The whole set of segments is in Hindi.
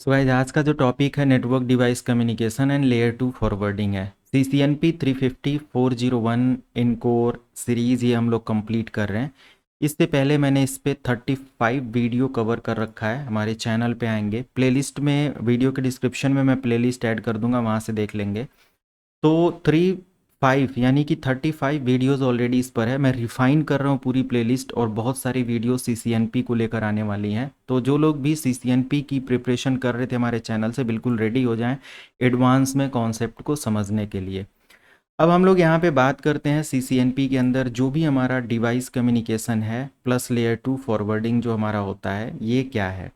सो गाइस आज का जो टॉपिक है network device communication and layer 2 forwarding है। CCNP 350 401 इन कोर सीरीज़ ये हम लोग कंप्लीट कर रहे हैं। इससे पहले मैंने इस पे 35 वीडियो कवर कर रखा है। हमारे चैनल पे आएंगे, प्लेलिस्ट में वीडियो के डिस्क्रिप्शन में मैं प्लेलिस्ट ऐड कर दूंगा, वहाँ से देख लेंगे। तो 35 यानी कि 35 वीडियोस ऑलरेडी इस पर है। मैं रिफाइन कर रहा हूँ पूरी प्लेलिस्ट, और बहुत सारी वीडियो CCNP को लेकर आने वाली हैं। तो जो लोग भी CCNP की प्रिपरेशन कर रहे थे हमारे चैनल से, बिल्कुल रेडी हो जाएं एडवांस में कॉन्सेप्ट को समझने के लिए। अब हम लोग यहाँ पे बात करते हैं CCNP के अंदर जो भी हमारा डिवाइस कम्युनिकेशन है प्लस लेयर 2 फॉरवर्डिंग जो हमारा होता है, ये क्या है।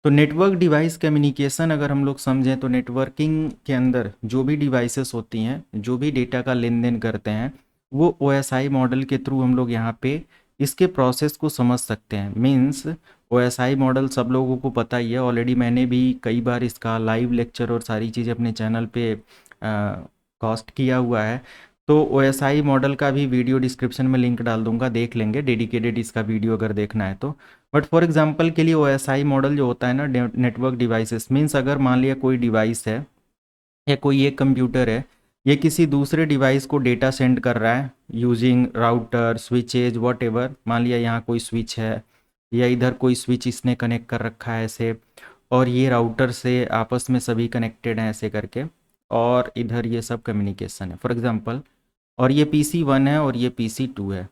तो नेटवर्क डिवाइस कम्युनिकेशन अगर हम लोग समझें तो नेटवर्किंग के अंदर जो भी डिवाइसेस होती हैं, जो भी डेटा का लेन देन करते हैं, वो OSI मॉडल के थ्रू हम लोग यहाँ पे इसके प्रोसेस को समझ सकते हैं। मीन्स OSI मॉडल सब लोगों को पता ही है, ऑलरेडी मैंने भी कई बार इसका लाइव लेक्चर और सारी चीज़ें अपने चैनल पे कॉस्ट किया हुआ है। तो OSI मॉडल का भी वीडियो डिस्क्रिप्शन में लिंक डाल दूंगा, देख लेंगे डेडिकेटेड इसका वीडियो अगर देखना है तो। बट फॉर एग्जांपल के लिए OSI मॉडल जो होता है ना, नेटवर्क डिवाइसेस मीन्स अगर मान लिया कोई डिवाइस है या कोई एक कंप्यूटर है, ये किसी दूसरे डिवाइस को डेटा सेंड कर रहा है using router switches what ever. मान लिया यहाँ कोई स्विच है या इधर कोई स्विच इसने कनेक्ट कर रखा है ऐसे, और ये राउटर से आपस में सभी कनेक्टेड हैं ऐसे करके, और इधर ये सब कम्युनिकेशन है फॉर एग्जांपल। और ये PC1 है और ये PC2 है।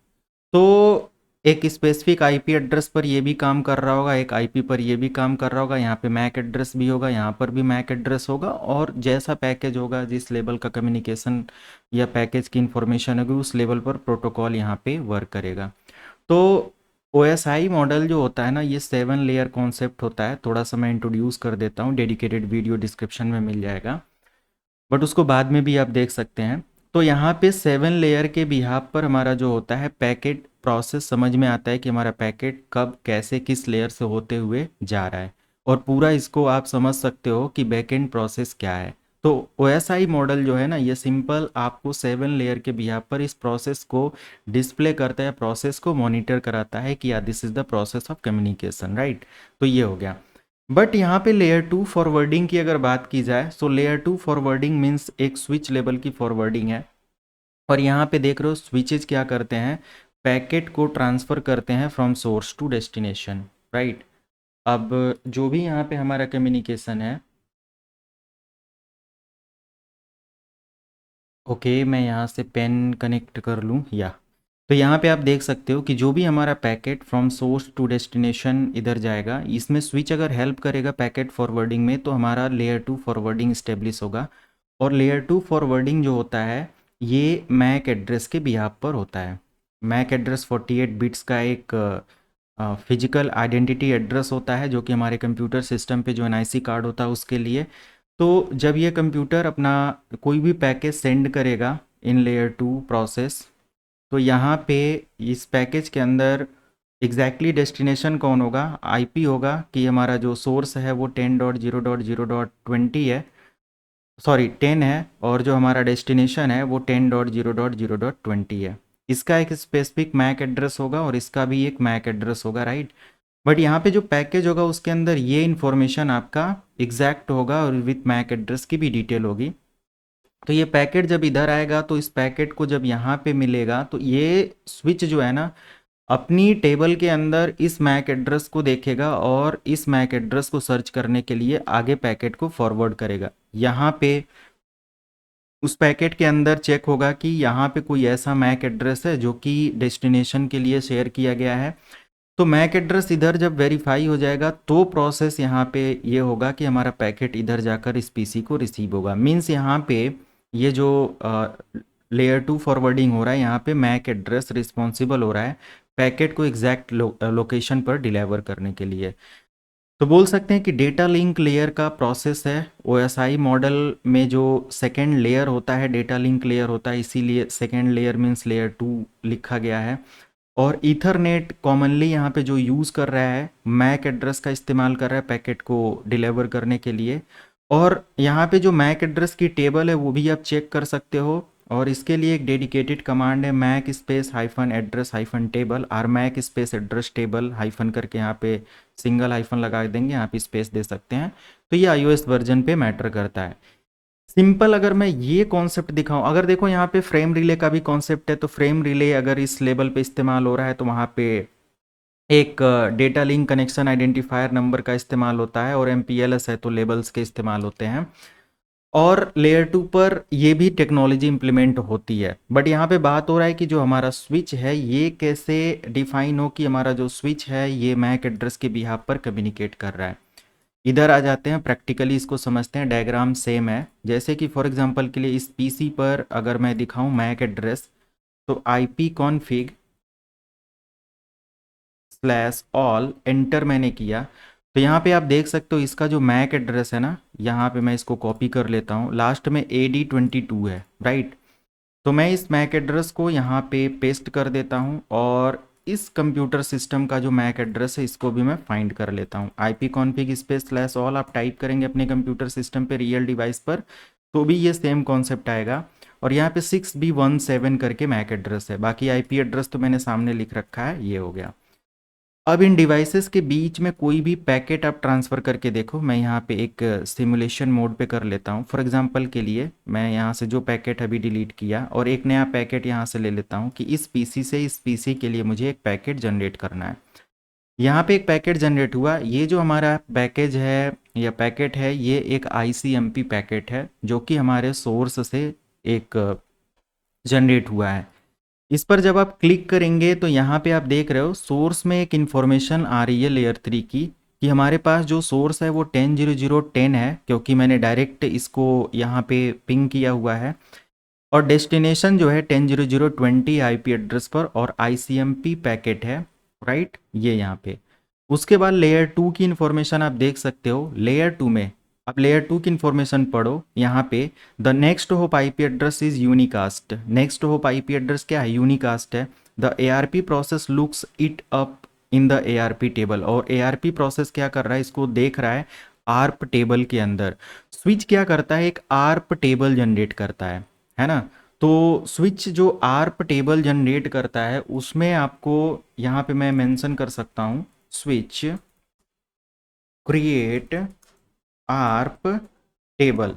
तो एक स्पेसिफिक आईपी एड्रेस पर ये भी काम कर रहा होगा, एक आईपी पर ये भी काम कर रहा होगा, यहाँ पे मैक एड्रेस भी होगा, यहाँ पर भी मैक एड्रेस होगा, और जैसा पैकेज होगा, जिस लेवल का कम्युनिकेशन या पैकेज की इंफॉर्मेशन होगी, उस लेवल पर प्रोटोकॉल यहाँ पे वर्क करेगा। तो OSI मॉडल जो होता है ना, ये 7 लेयर कॉन्सेप्ट होता है। थोड़ा सा मैं इंट्रोड्यूस कर देता हूँ, डेडिकेटेड वीडियो डिस्क्रिप्शन में मिल जाएगा, बट उसको बाद में भी आप देख सकते हैं। तो यहाँ पे 7 लेयर के बिहाफ पर हमारा जो होता है पैकेट प्रोसेस, समझ में आता है कि हमारा पैकेट कब कैसे किस लेयर से होते हुए जा रहा है, और पूरा इसको आप समझ सकते हो कि बैकएंड प्रोसेस क्या है। तो OSI मॉडल जो है ना, ये सिंपल आपको 7 लेयर के बिहाफ पर इस प्रोसेस को डिस्प्ले करता है, प्रोसेस को मॉनिटर कराता है कि या this is the process of communication, right. तो ये हो गया। बट यहाँ पे लेयर 2 फॉरवर्डिंग की अगर बात की जाए, सो लेयर 2 फॉरवर्डिंग मीन्स एक स्विच लेवल की फॉरवर्डिंग है। और यहाँ पे देख रहे हो स्विचेज क्या करते हैं, पैकेट को ट्रांसफ़र करते हैं from source to destination, right. अब जो भी यहाँ पे हमारा कम्युनिकेशन है, ओके मैं यहाँ से पेन कनेक्ट कर लूँ या। तो यहाँ पे आप देख सकते हो कि जो भी हमारा packet from source to destination इधर जाएगा, इसमें स्विच अगर हेल्प करेगा पैकेट फॉरवर्डिंग में, तो हमारा लेयर 2 फॉरवर्डिंग स्टेब्लिश होगा। और लेयर 2 फॉरवर्डिंग जो होता है, ये मैक एड्रेस के बिहाफ पर होता है। मैक एड्रेस 48 बिट्स का एक फिजिकल आइडेंटिटी एड्रेस होता है, जो कि हमारे कंप्यूटर सिस्टम पे जो NIC कार्ड होता है उसके लिए। तो जब ये कंप्यूटर अपना कोई भी पैकेज सेंड करेगा इन लेयर 2 प्रोसेस, तो यहाँ पे इस पैकेज के अंदर एग्जैक्टली डेस्टिनेशन कौन होगा, आईपी होगा कि हमारा जो सोर्स है वो 10.0.0.20 है, सॉरी 10 है, और जो हमारा डेस्टिनेशन है वो 10.0.0.20 है। इसका एक स्पेसिफिक मैक एड्रेस होगा और इसका भी एक मैक एड्रेस होगा, राइट। बट यहाँ पे जो पैकेज होगा उसके अंदर ये इन्फॉर्मेशन आपका एग्जैक्ट होगा और विथ मैक एड्रेस की भी डिटेल होगी। तो ये पैकेट जब इधर आएगा, तो इस पैकेट को जब यहाँ पे मिलेगा, तो ये स्विच जो है ना, अपनी टेबल के अंदर इस मैक एड्रेस को देखेगा और इस मैक एड्रेस को सर्च करने के लिए आगे पैकेट को फॉरवर्ड करेगा। यहाँ पे उस पैकेट के अंदर चेक होगा कि यहाँ पे कोई ऐसा मैक एड्रेस है जो कि डेस्टिनेशन के लिए शेयर किया गया है। तो मैक एड्रेस इधर जब वेरीफाई हो जाएगा, तो प्रोसेस यहाँ पे ये होगा कि हमारा पैकेट इधर जाकर इस पीसी को रिसीव होगा। मीन्स यहाँ पे ये जो लेयर 2 फॉरवर्डिंग हो रहा है, यहाँ पे मैक एड्रेस रिस्पॉन्सिबल हो रहा है पैकेट को एग्जैक्ट लोकेशन पर डिलीवर करने के लिए। तो बोल सकते हैं कि डेटा लिंक लेयर का प्रोसेस है। OSI मॉडल में जो सेकेंड लेयर होता है डेटा लिंक लेयर होता है, इसीलिए सेकेंड लेयर मीन्स लेयर 2 लिखा गया है। और ईथरनेट कॉमनली यहाँ पे जो यूज़ कर रहा है, मैक एड्रेस का इस्तेमाल कर रहा है पैकेट को डिलीवर करने के लिए। और यहाँ पे जो मैक एड्रेस की टेबल है वो भी आप चेक कर सकते हो। और इसके लिए एक डेडिकेटेड कमांड है mac space hyphen address hyphen table, और mac space address table hyphen करके यहाँ पे सिंगल हाइफन लगा देंगे, यहाँ पे स्पेस दे सकते हैं। तो ये iOS वर्जन पे मैटर करता है। सिंपल अगर मैं ये कॉन्सेप्ट दिखाऊं, अगर देखो यहाँ पे फ्रेम रिले का भी कॉन्सेप्ट है, तो फ्रेम रिले अगर इस लेवल पे इस्तेमाल हो रहा है तो वहाँ पे एक data link connection identifier number का इस्तेमाल होता है, और MPLS है तो लेबल्स के इस्तेमाल होते हैं। और लेयर 2 पर ये भी टेक्नोलॉजी इंप्लीमेंट होती है, बट यहाँ पे बात हो रहा है कि जो हमारा स्विच है ये कैसे डिफाइन हो कि हमारा जो स्विच है ये मैक एड्रेस के बिहाफ पर कम्युनिकेट कर रहा है। इधर आ जाते हैं, प्रैक्टिकली इसको समझते हैं। डायग्राम सेम है, जैसे कि फॉर एग्जांपल के लिए इस पीसी पर अगर मैं दिखाऊं मैक एड्रेस, तो ipconfig स्लैश ऑल एंटर मैंने किया, तो यहाँ पे आप देख सकते हो इसका जो मैक एड्रेस है ना, यहाँ पे मैं इसको कॉपी कर लेता हूँ, लास्ट में AD22 है, राइट। तो मैं इस मैक एड्रेस को यहाँ पे पेस्ट कर देता हूँ, और इस कंप्यूटर सिस्टम का जो मैक एड्रेस है इसको भी मैं फाइंड कर लेता हूँ। ipconfig स्पेस स्लैश ऑल आप टाइप करेंगे अपने कंप्यूटर सिस्टम पे रियल डिवाइस पर, तो भी ये सेम कॉन्सेप्ट आएगा। और यहाँ पे 6B17 करके मैक एड्रेस है, बाकी IP एड्रेस तो मैंने सामने लिख रखा है, ये हो गया। अब इन डिवाइसेस के बीच में कोई भी पैकेट आप ट्रांसफ़र करके देखो, मैं यहाँ पे एक सिमुलेशन मोड पे कर लेता हूँ। फॉर एग्जांपल के लिए मैं यहाँ से जो पैकेट अभी डिलीट किया और एक नया पैकेट यहाँ से ले लेता हूँ कि इस पीसी से इस पीसी के लिए मुझे एक पैकेट जनरेट करना है। यहाँ पे एक पैकेट जनरेट हुआ, ये जो हमारा पैकेज है या पैकेट है ये एक ICMP पैकेट है जो कि हमारे सोर्स से एक जनरेट हुआ है। इस पर जब आप क्लिक करेंगे तो यहाँ पे आप देख रहे हो सोर्स में एक इन्फॉर्मेशन आ रही है लेयर 3 की, कि हमारे पास जो सोर्स है वो 10.0.0.10 है, क्योंकि मैंने डायरेक्ट इसको यहाँ पे पिंग किया हुआ है। और डेस्टिनेशन जो है 10.0.0.20 IP एड्रेस पर, और ICMP पैकेट है, राइट, ये यहाँ पे। उसके बाद लेयर 2 की इन्फॉर्मेशन आप देख सकते हो। लेयर 2 में अब लेयर 2 की इन्फॉर्मेशन पढ़ो, यहाँ पे the next hop IP address is unicast. Next hop IP address क्या है? यूनिकास्ट है। The ARP process looks it up in the ARP table, और ARP प्रोसेस क्या कर रहा है, इसको देख रहा है ARP टेबल के अंदर। स्विच क्या करता है, एक ARP टेबल जनरेट करता है ना। तो स्विच जो ARP टेबल जनरेट करता है उसमें आपको यहाँ पे मैं मेंशन कर सकता हूँ स्विच क्रिएट ARP टेबल।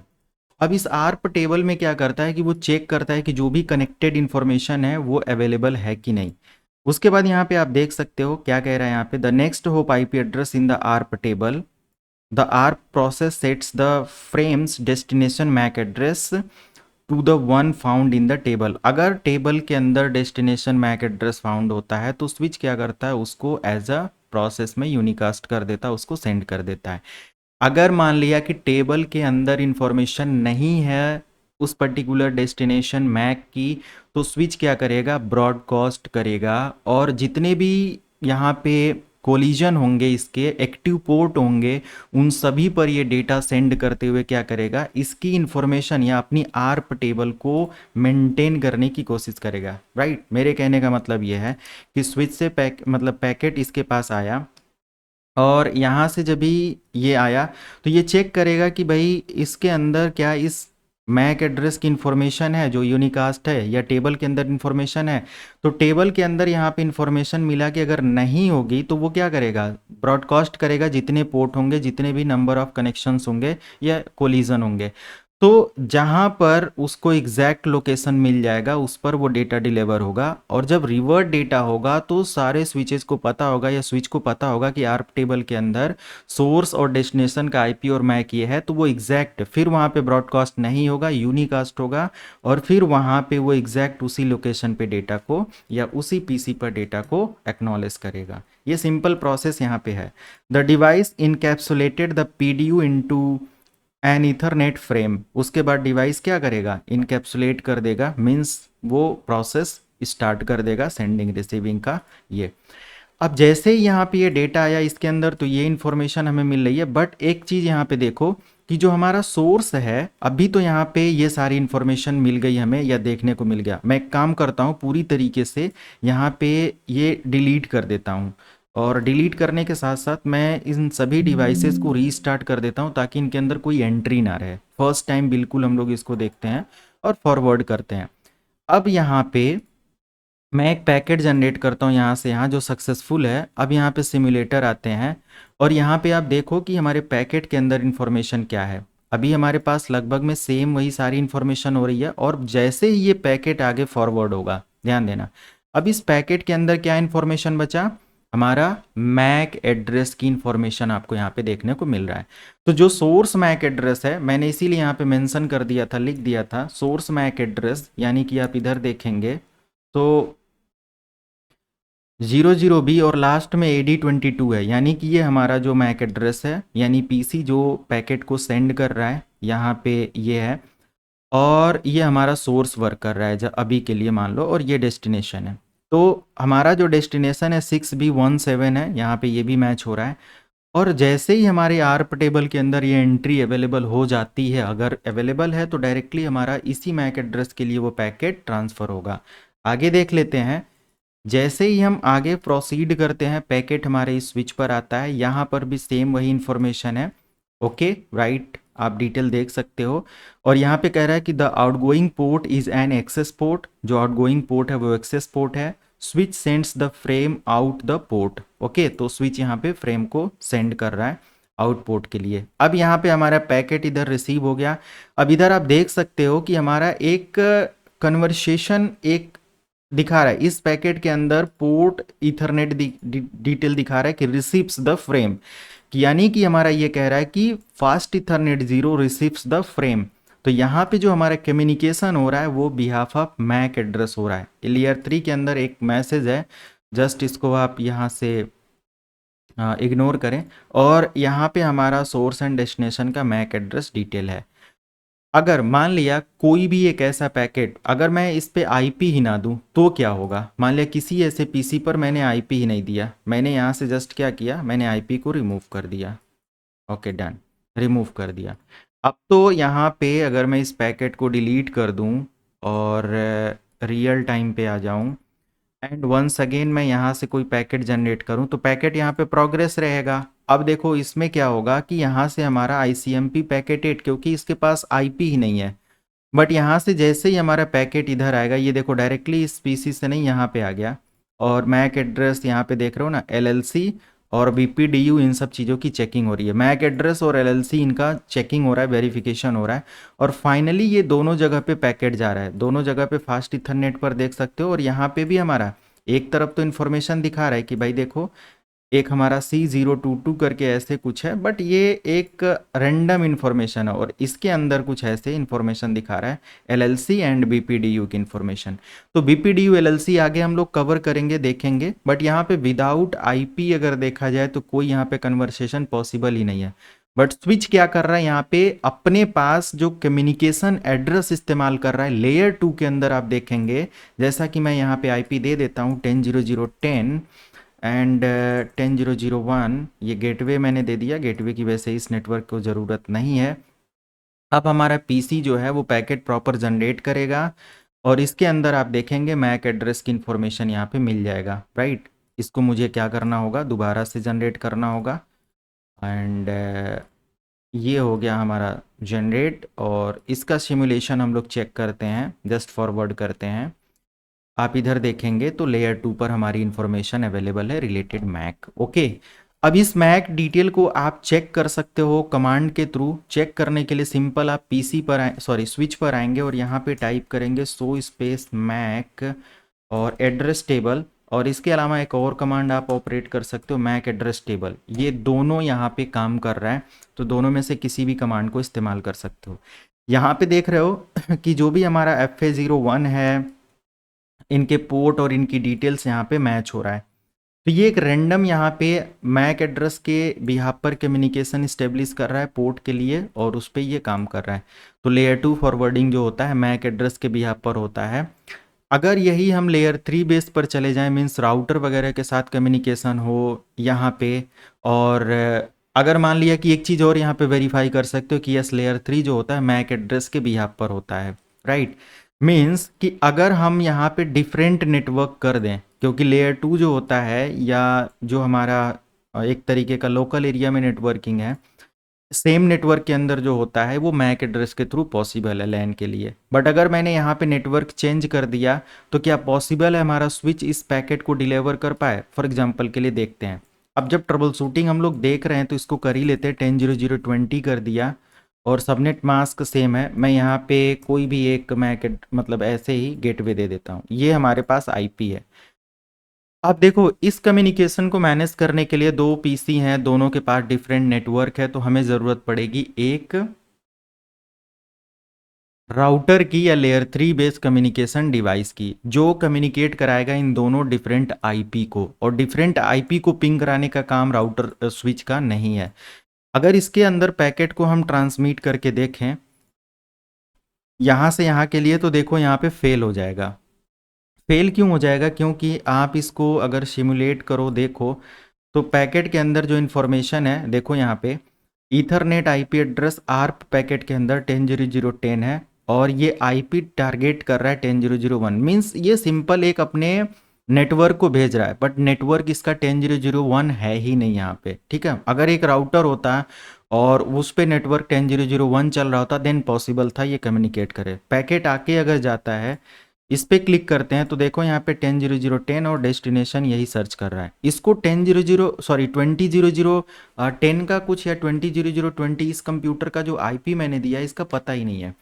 अब इस ARP टेबल में क्या करता है कि वो चेक करता है कि जो भी कनेक्टेड इन्फॉर्मेशन है वो अवेलेबल है कि नहीं। उसके बाद यहाँ पे आप देख सकते हो क्या कह रहा है यहाँ पे, the next hop IP address in the ARP table, the ARP process sets the frames destination MAC address to the one found in the table. अगर टेबल के अंदर डेस्टिनेशन मैक एड्रेस फाउंड होता है तो स्विच क्या करता है, उसको एज अ प्रोसेस में यूनिकास्ट कर देता है, उसको सेंड कर देता है। अगर मान लिया कि टेबल के अंदर इंफॉर्मेशन नहीं है उस पर्टिकुलर डेस्टिनेशन मैक की, तो स्विच क्या करेगा, ब्रॉडकास्ट करेगा, और जितने भी यहाँ पे कोलिजन होंगे, इसके एक्टिव पोर्ट होंगे, उन सभी पर ये डेटा सेंड करते हुए क्या करेगा, इसकी इंफॉर्मेशन या अपनी ARP टेबल को मेंटेन करने की कोशिश करेगा, राइट। मेरे कहने का मतलब ये है कि स्विच से पैकेट इसके पास आया, और यहाँ से जब भी ये आया तो ये चेक करेगा कि भाई इसके अंदर क्या इस मैक एड्रेस की इन्फॉर्मेशन है जो यूनिकास्ट है, या टेबल के अंदर इन्फॉर्मेशन है। तो टेबल के अंदर यहाँ पे इन्फॉर्मेशन मिला कि अगर नहीं होगी तो वो क्या करेगा, ब्रॉडकास्ट करेगा जितने पोर्ट होंगे, जितने भी नंबर ऑफ कनेक्शंस होंगे या कोलिजन होंगे। तो जहाँ पर उसको एग्जैक्ट लोकेशन मिल जाएगा उस पर वो डेटा डिलीवर होगा, और जब रिवर्ट डेटा होगा तो सारे स्विचेस को पता होगा या स्विच को पता होगा कि ARP टेबल के अंदर सोर्स और डेस्टिनेशन का IP और मैक ये है, तो वो एग्जैक्ट फिर वहाँ पे ब्रॉडकास्ट नहीं होगा, यूनिकास्ट होगा, और फिर वहाँ पे वो एग्जैक्ट उसी लोकेशन पे डेटा को या उसी PC पर डेटा को एक्नॉलेज करेगा। ये सिंपल प्रोसेस यहाँ पे है। The device encapsulated the PDU into an Ethernet frame. उसके बाद डिवाइस क्या करेगा, इनकैप्सुलेट कर देगा, मीन्स वो प्रोसेस स्टार्ट कर देगा सेंडिंग रिसीविंग का। ये अब जैसे ही यहाँ पे ये डेटा आया इसके अंदर तो ये इन्फॉर्मेशन हमें मिल रही है, बट एक चीज़ यहाँ पे देखो कि जो हमारा सोर्स है अभी तो यहाँ पे ये सारी इन्फॉर्मेशन मिल गई हमें या देखने को मिल गया। मैं एक काम करता हूँ, पूरी तरीके से यहाँ पे ये डिलीट कर देता हूँ, और डिलीट करने के साथ साथ मैं इन सभी डिवाइसेस को रीस्टार्ट कर देता हूँ ताकि इनके अंदर कोई एंट्री ना रहे। फर्स्ट टाइम बिल्कुल हम लोग इसको देखते हैं और फॉरवर्ड करते हैं। अब यहाँ पे मैं एक पैकेट जनरेट करता हूँ यहाँ से, यहाँ जो सक्सेसफुल है। अब यहाँ पे सिम्युलेटर आते हैं और यहाँ पे आप देखो कि हमारे पैकेट के अंदर इन्फॉर्मेशन क्या है। अभी हमारे पास लगभग में सेम वही सारी इन्फॉर्मेशन हो रही है, और जैसे ही ये पैकेट आगे फॉरवर्ड होगा, ध्यान देना, अब इस पैकेट के अंदर क्या इन्फॉर्मेशन बचा, हमारा मैक एड्रेस की इन्फॉर्मेशन आपको यहाँ पे देखने को मिल रहा है। तो जो सोर्स मैक एड्रेस है, मैंने इसीलिए यहाँ पे मेंशन कर दिया था, लिख दिया था सोर्स मैक एड्रेस, यानी कि आप इधर देखेंगे तो 00B और लास्ट में AD22 है, यानी कि ये हमारा जो मैक एड्रेस है, यानी पीसी जो पैकेट को सेंड कर रहा है यहाँ पे ये है, और ये हमारा सोर्स वर्क कर रहा है जब अभी के लिए मान लो, और ये डेस्टिनेशन है। तो हमारा जो डेस्टिनेशन है 6B17 है, यहाँ पे ये भी मैच हो रहा है। और जैसे ही हमारे आर्प टेबल के अंदर ये एंट्री अवेलेबल हो जाती है, अगर अवेलेबल है तो डायरेक्टली हमारा इसी मैक एड्रेस के लिए वो पैकेट ट्रांसफ़र होगा। आगे देख लेते हैं। जैसे ही हम आगे प्रोसीड करते हैं, पैकेट हमारे इस स्विच पर आता है, यहाँ पर भी सेम वही इन्फॉर्मेशन है। ओके राइट, आप डिटेल देख सकते हो। और यहाँ पे कह रहा है कि the outgoing port is an access port, जो आउटगोइंग पोर्ट है वो एक्सेस पोर्ट है। Switch sends the frame out the port. Okay, तो स्विच यहाँ पे फ्रेम को सेंड कर रहा है आउटपुट के लिए। अब यहाँ पे हमारा पैकेट इधर रिसीव हो गया। अब इधर आप देख सकते हो कि हमारा एक कन्वर्सेशन एक दिखा रहा है, इस पैकेट के अंदर पोर्ट इथरनेट डिटेल दिखा रहा है कि रिसीव्स द फ्रेम, यानी कि हमारा ये कह रहा है कि fast Ethernet 0 receives the frame. तो यहाँ पे जो हमारा कम्युनिकेशन हो रहा है वो बिहाफ ऑफ मैक एड्रेस हो रहा है। लेयर 3 के अंदर एक मैसेज है, जस्ट इसको आप यहाँ से इग्नोर करें, और यहाँ पे हमारा सोर्स एंड डेस्टिनेशन का मैक एड्रेस डिटेल है। अगर मान लिया कोई भी एक ऐसा पैकेट, अगर मैं इस पे आईपी ही ना दूं तो क्या होगा। मान लिया किसी ऐसे पीसी पर मैंने आईपी ही नहीं दिया, मैंने यहाँ से जस्ट क्या किया, मैंने आईपी को रिमूव कर दिया। ओके डन, रिमूव कर दिया। अब तो यहाँ पे अगर मैं इस पैकेट को डिलीट कर दूं और रियल टाइम पे आ जाऊं एंड वंस अगेन मैं यहाँ से कोई पैकेट जनरेट करूँ, तो पैकेट यहाँ पे प्रोग्रेस रहेगा। अब देखो इसमें क्या होगा कि यहाँ से हमारा ICMP पैकेट 8, क्योंकि इसके पास IP ही नहीं है, बट यहाँ से जैसे ही हमारा पैकेट इधर आएगा, ये देखो डायरेक्टली इस पीसी से नहीं यहाँ पे आ गया, और मैक एड्रेस यहाँ पे देख रहे हो ना, LLC और BPDU, इन सब चीज़ों की चेकिंग हो रही है। मैक एड्रेस और LLC इनका चेकिंग हो रहा है, वेरिफिकेशन हो रहा है, और फाइनली ये दोनों जगह पे पैकेट जा रहा है, दोनों जगह पे फास्ट इथरनेट पर देख सकते हो। और यहाँ पे भी हमारा एक तरफ तो इन्फॉर्मेशन दिखा रहा है कि भाई देखो एक हमारा C022 करके ऐसे कुछ है, बट ये एक रैंडम इन्फॉर्मेशन है, और इसके अंदर कुछ ऐसे इन्फॉर्मेशन दिखा रहा है LLC एंड BPDU की इन्फॉर्मेशन। तो BPDU LLC आगे हम लोग कवर करेंगे, देखेंगे, बट यहाँ पे विदाउट IP अगर देखा जाए तो कोई यहाँ पे कन्वर्सेशन पॉसिबल ही नहीं है। बट स्विच क्या कर रहा है, यहाँ पे अपने पास जो कम्युनिकेशन एड्रेस इस्तेमाल कर रहा है लेयर 2 के अंदर, आप देखेंगे जैसा कि मैं यहाँ पे IP दे देता हूँ 10.0.0.10 एंड 10.0.0.1, ये गेटवे मैंने दे दिया, गेटवे की वजह से इस नेटवर्क को ज़रूरत नहीं है। अब हमारा पीसी जो है वो पैकेट प्रॉपर जनरेट करेगा, और इसके अंदर आप देखेंगे मैक एड्रेस की इन्फॉर्मेशन यहाँ पे मिल जाएगा, राइट। इसको मुझे क्या करना होगा, दोबारा से जनरेट करना होगा, एंड ये हो गया हमारा जनरेट। और इसका सिमुलेशन हम लोग चेक करते हैं, जस्ट फॉरवर्ड करते हैं। आप इधर देखेंगे तो लेयर 2 पर हमारी इंफॉर्मेशन अवेलेबल है रिलेटेड मैक। ओके, अब इस मैक डिटेल को आप चेक कर सकते हो कमांड के थ्रू। चेक करने के लिए सिंपल आप पीसी पर स्विच पर आएंगे और यहाँ पे टाइप करेंगे सो स्पेस मैक और एड्रेस टेबल, और इसके अलावा एक और कमांड आप ऑपरेट कर सकते हो मैक एड्रेस टेबल। ये दोनों यहाँ पे काम कर रहा है, तो दोनों में से किसी भी कमांड को इस्तेमाल कर सकते हो। यहाँ पे देख रहे हो कि जो भी हमारा FA01 है, इनके पोर्ट और इनकी डिटेल्स यहाँ पे मैच हो रहा है। तो ये एक रैंडम यहाँ पे मैक एड्रेस के बिहाफ पर कम्युनिकेशन इस्टेब्लिश कर रहा है पोर्ट के लिए, और उस पर ये काम कर रहा है। तो लेयर 2 फॉरवर्डिंग जो होता है मैक एड्रेस के बिहाफ पर होता है। अगर यही हम लेयर 3 बेस पर चले जाएं, मीन्स राउटर वगैरह के साथ कम्युनिकेशन हो यहाँ पे, और अगर मान लिया कि एक चीज़ और यहाँ पे वेरीफाई कर सकते हो कि यस लेयर 3 जो होता है मैक एड्रेस के बिहाफ पर होता है, राइट। मीन्स कि अगर हम यहाँ पे डिफरेंट नेटवर्क कर दें, क्योंकि लेयर 2 जो होता है या जो हमारा एक तरीके का लोकल एरिया में नेटवर्किंग है, सेम नेटवर्क के अंदर जो होता है वो मैक एड्रेस के थ्रू पॉसिबल है लैन के लिए। बट अगर मैंने यहाँ पे नेटवर्क चेंज कर दिया तो क्या पॉसिबल है हमारा स्विच इस पैकेट को डिलीवर कर पाए? फॉर एग्जांपल के लिए देखते हैं। अब जब ट्रबल शूटिंग हम लोग देख रहे हैं तो इसको कर ही लेते हैं। 10.0.0.20 कर दिया और सबनेट मास्क सेम है। मैं यहाँ पे कोई भी एक मैक मतलब ऐसे ही गेटवे दे देता हूँ। ये हमारे पास आईपी है। अब देखो इस कम्युनिकेशन को मैनेज करने के लिए दो पीसी हैं, दोनों के पास डिफरेंट नेटवर्क है, तो हमें ज़रूरत पड़ेगी एक राउटर की या लेयर 3 बेस कम्युनिकेशन डिवाइस की, जो कम्युनिकेट कराएगा इन दोनों डिफरेंट आईपी को। और डिफरेंट आईपी को पिंग कराने का काम राउटर स्विच का नहीं है। अगर इसके अंदर पैकेट को हम ट्रांसमिट करके देखें यहाँ से यहाँ के लिए, तो देखो यहाँ पे फेल हो जाएगा। फेल क्यों हो जाएगा? क्योंकि आप इसको अगर सिमुलेट करो देखो तो पैकेट के अंदर जो इन्फॉर्मेशन है देखो यहाँ पे Ethernet IP address ARP packet के अंदर 10.0.0.10 है और ये आईपी टारगेट कर रहा है 10.0.0.1। मीन्स ये सिंपल एक अपने नेटवर्क को भेज रहा है, बट नेटवर्क इसका 10.0.0.1 है ही नहीं यहाँ पे। ठीक है, अगर एक राउटर होता और उस पे नेटवर्क 10.0.0.1 चल रहा होता देन पॉसिबल था ये कम्युनिकेट करे। पैकेट आके अगर जाता है, इस पे क्लिक करते हैं तो देखो यहाँ पे 10.0.0.10 और डेस्टिनेशन यही सर्च कर रहा है। इसको 20.0.0.10 का कुछ या 20.0.0.20 इस कंप्यूटर का जो आईपी मैंने दिया है इसका पता ही नहीं है।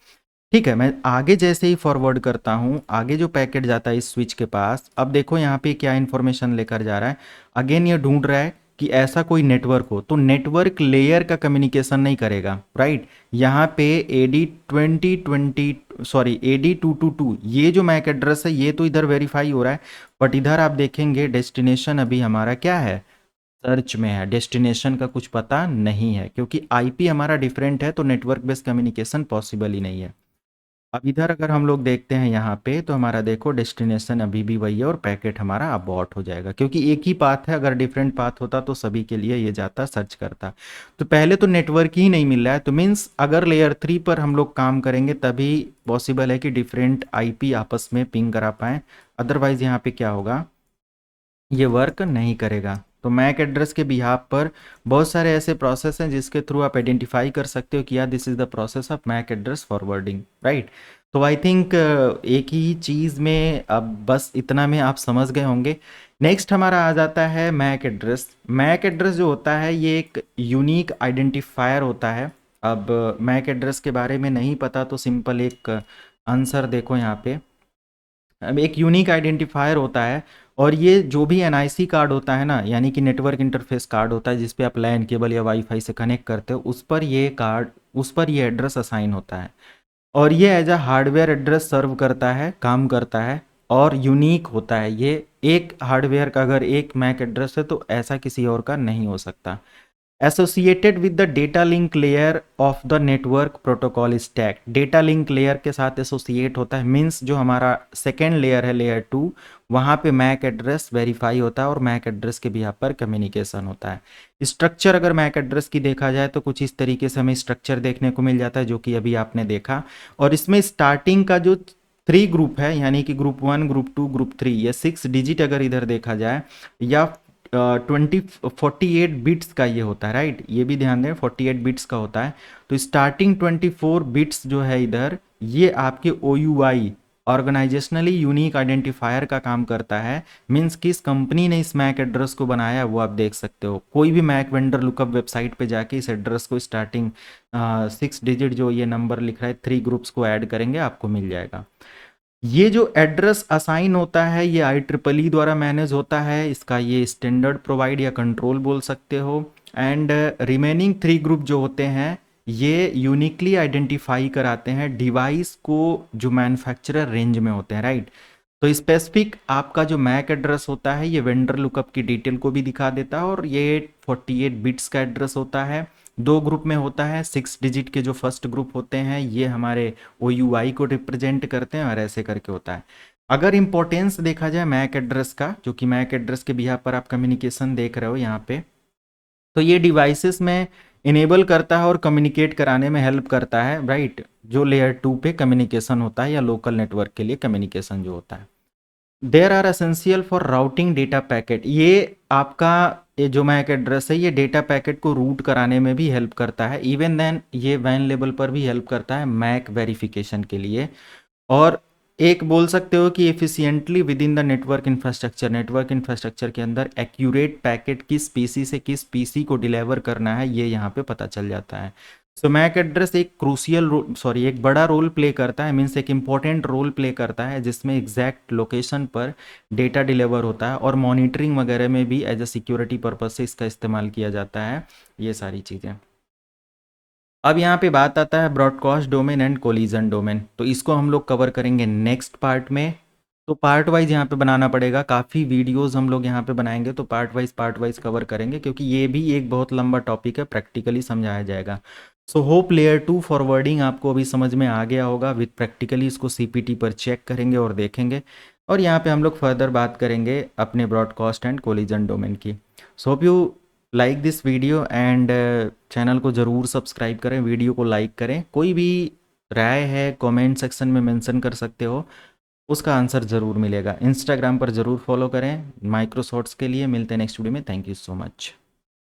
ठीक है, मैं आगे जैसे ही फॉरवर्ड करता हूँ, आगे जो पैकेट जाता है इस स्विच के पास, अब देखो यहाँ पे क्या इन्फॉर्मेशन लेकर जा रहा है। अगेन ये ढूंढ रहा है कि ऐसा कोई नेटवर्क हो, तो नेटवर्क लेयर का कम्युनिकेशन नहीं करेगा, राइट। यहाँ पे AD222 ये जो मैक एड्रेस है ये तो इधर वेरीफाई हो रहा है, बट इधर आप देखेंगे डेस्टिनेशन अभी हमारा क्या है, सर्च में है। डेस्टिनेशन का कुछ पता नहीं है क्योंकि आईपी हमारा डिफरेंट है, तो नेटवर्क बेस्ड कम्युनिकेशन पॉसिबल ही नहीं है। अब इधर अगर हम लोग देखते हैं यहाँ पे तो हमारा देखो डेस्टिनेशन अभी भी वही है और पैकेट हमारा अबॉर्ट हो जाएगा क्योंकि एक ही पाथ है। अगर डिफरेंट पाथ होता तो सभी के लिए ये जाता, सर्च करता। तो पहले तो नेटवर्क ही नहीं मिल रहा है, तो मीन्स अगर लेयर 3 पर हम लोग काम करेंगे तभी पॉसिबल है कि डिफरेंट आईपी आपस में पिंग करा पाएँ। अदरवाइज यहाँ पे क्या होगा, ये वर्क नहीं करेगा। तो मैक एड्रेस के बिहाफ पर बहुत सारे ऐसे प्रोसेस हैं जिसके थ्रू आप आइडेंटिफाई कर सकते हो कि यार this is the process of MAC address forwarding, right. तो आई थिंक एक ही चीज़ में अब बस इतना में आप समझ गए होंगे। नेक्स्ट हमारा आ जाता है मैक एड्रेस। मैक एड्रेस जो होता है ये एक यूनिक आइडेंटिफायर होता है। अब मैक एड्रेस के बारे में नहीं पता तो सिंपल एक आंसर देखो यहाँ पे। अब एक यूनिक आइडेंटिफायर होता है और ये जो भी एनआईसी कार्ड होता है ना, यानी कि नेटवर्क इंटरफेस कार्ड होता है जिस पे आप लैन केबल या वाईफाई से कनेक्ट करते हो, उस पर ये एड्रेस असाइन होता है और ये एज अ हार्डवेयर एड्रेस सर्व करता है, काम करता है और यूनिक होता है। ये एक हार्डवेयर का अगर एक मैक एड्रेस है तो ऐसा किसी और का नहीं हो सकता। Associated with the data link layer of the network protocol stack, data link layer के साथ एसोसिएट होता है। मीन्स जो हमारा सेकेंड लेयर है लेयर 2, वहाँ पे मैक एड्रेस वेरीफाई होता है और मैक एड्रेस के बिहाफ पर कम्युनिकेशन होता है। स्ट्रक्चर अगर मैक एड्रेस की देखा जाए तो कुछ इस तरीके से हमें स्ट्रक्चर देखने को मिल जाता है जो कि अभी आपने देखा। और इसमें स्टार्टिंग का जो 3 ग्रुप है, यानी कि ग्रुप 1, ग्रुप 2, ग्रुप 3, या 6 डिजिट अगर इधर देखा जाए, या 48 बिट्स का ये होता है, राइट। ये भी ध्यान दें 48 बिट्स का होता है। तो स्टार्टिंग 24 बिट्स जो है इधर, ये आपके OUI ऑर्गेनाइजेशनली यूनिक आइडेंटिफायर का काम करता है। मीन्स किस कंपनी ने इस मैक एड्रेस को बनाया वो आप देख सकते हो। कोई भी मैक वेंडर लुकअप वेबसाइट पे जाके इस एड्रेस को स्टार्टिंग 6 डिजिट जो ये नंबर लिख रहा है 3 ग्रुप्स को ऐड करेंगे आपको मिल जाएगा। ये जो एड्रेस असाइन होता है ये IEEE द्वारा मैनेज होता है। इसका ये स्टैंडर्ड प्रोवाइड या कंट्रोल बोल सकते हो। एंड रिमेनिंग 3 ग्रुप जो होते हैं ये यूनिकली आइडेंटिफाई कराते हैं डिवाइस को जो मैन्युफैक्चरर रेंज में होते हैं, राइट। तो स्पेसिफिक आपका जो मैक एड्रेस होता है ये वेंडर लुकअप की डिटेल को भी दिखा देता है और ये 48 बिट्स का एड्रेस होता है। 2 ग्रुप में होता है। 6 डिजिट के जो फर्स्ट ग्रुप होते हैं ये हमारे OUI को रिप्रेजेंट करते हैं और ऐसे करके होता है। अगर इंपॉर्टेंस देखा जाए मैक एड्रेस का, जो कि मैक एड्रेस के बिहाफ पर आप कम्युनिकेशन देख रहे हो यहाँ पे, तो ये डिवाइसेस में इनेबल करता है और कम्युनिकेट कराने में हेल्प करता है, राइट। जो लेयर 2 पे कम्युनिकेशन होता है या लोकल नेटवर्क के लिए कम्युनिकेशन जो होता है। There are essential for routing data packet, ये आपका ये जो मैक एड्रेस है ये डेटा पैकेट को रूट कराने में भी हेल्प करता है। इवन देन ये वैन लेवल पर भी हेल्प करता है मैक वेरिफिकेशन के लिए। और एक बोल सकते हो कि efficiently with in the network infrastructure के अंदर एक्यूरेट पैकेट किस पीसी से किस पीसी को डिलीवर करना है ये यहाँ पे पता चल जाता है। सो मैक एड्रेस एक एक बड़ा रोल प्ले करता है, मीन्स एक इम्पॉर्टेंट रोल प्ले करता है जिसमें एग्जैक्ट लोकेशन पर डेटा डिलीवर होता है और मॉनिटरिंग वगैरह में भी एज अ सिक्योरिटी पर्पज से इसका इस्तेमाल किया जाता है, ये सारी चीज़ें। अब यहाँ पे बात आता है broadcast domain and collision domain, तो इसको हम लोग कवर करेंगे नेक्स्ट पार्ट में। तो पार्ट वाइज यहाँ पे बनाना पड़ेगा, काफ़ी वीडियोस हम लोग यहाँ पे बनाएंगे, तो पार्ट वाइज कवर करेंगे क्योंकि ये भी एक बहुत लंबा टॉपिक है, प्रैक्टिकली समझाया जाएगा। सो होप लेयर 2 फॉरवर्डिंग आपको अभी समझ में आ गया होगा। विथ प्रैक्टिकली इसको सीपीटी पर चेक करेंगे और देखेंगे, और यहाँ पे हम लोग फर्दर बात करेंगे अपने ब्रॉडकास्ट एंड कोलिजन डोमेन की। So hope you like this video and channel को ज़रूर सब्सक्राइब करें, वीडियो को लाइक करें। कोई भी राय है कमेंट सेक्शन में मेंशन कर सकते हो, उसका आंसर ज़रूर मिलेगा। इंस्टाग्राम पर ज़रूर फॉलो करें। माइक्रोसॉफ्ट्स के लिए मिलते हैं नेक्स्ट वीडियो में। Thank you so much.